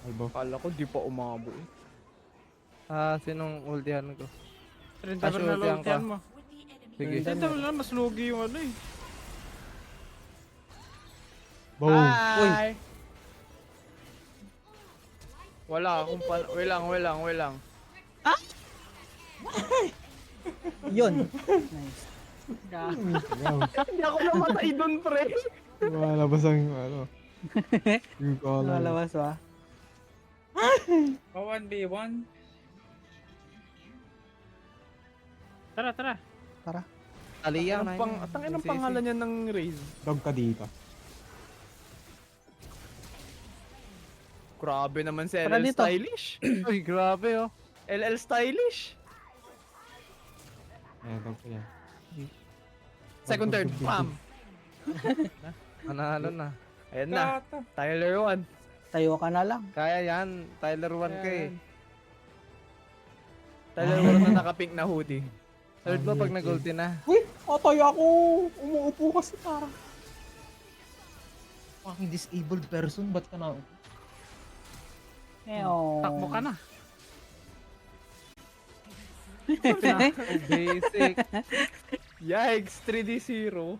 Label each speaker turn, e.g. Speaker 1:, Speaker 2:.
Speaker 1: Albo.
Speaker 2: Kala ko di pa umabo eh.
Speaker 3: Sinong ultihan ko?
Speaker 2: Trinta
Speaker 3: Ultihan
Speaker 2: na
Speaker 3: ko.
Speaker 2: ultihan mo.
Speaker 3: Sige.
Speaker 2: Trinta na mas lugi yung ano eh.
Speaker 1: Boom.
Speaker 2: Hi! Wala akong Walang.
Speaker 4: Yun. Nice.
Speaker 1: Wow.
Speaker 2: Hindi ako namatay dun, pre.
Speaker 1: Lumalabas ang ano. Yung color.
Speaker 4: Lalabas ba?
Speaker 5: Oh, 1v1. Tara.
Speaker 3: Aliyah
Speaker 2: Tangin ang pangalan niya ng Raze.
Speaker 1: Dog ka dito.
Speaker 2: Grabe naman si
Speaker 4: Tara
Speaker 2: LL
Speaker 4: dito.
Speaker 2: Stylish.
Speaker 3: Uy, grabe oh.
Speaker 2: LL Stylish.
Speaker 1: Ayan, dog ka yan.
Speaker 2: Second, third, pam.
Speaker 3: Manalo na.
Speaker 2: Ayan na. Tyler 1.
Speaker 4: Tayo ka na lang.
Speaker 3: Kaya yan. Tyler 1 ka eh.
Speaker 2: Tyler 1 na naka-pink na hoodie.
Speaker 3: Third mo pag nag-ulti na.
Speaker 1: Uy! Atay ako! Umuupo kasi parang. Fucking disabled person, ba't ka na?
Speaker 5: Takbo ka na.
Speaker 3: Basic.
Speaker 2: Yikes, 3D0.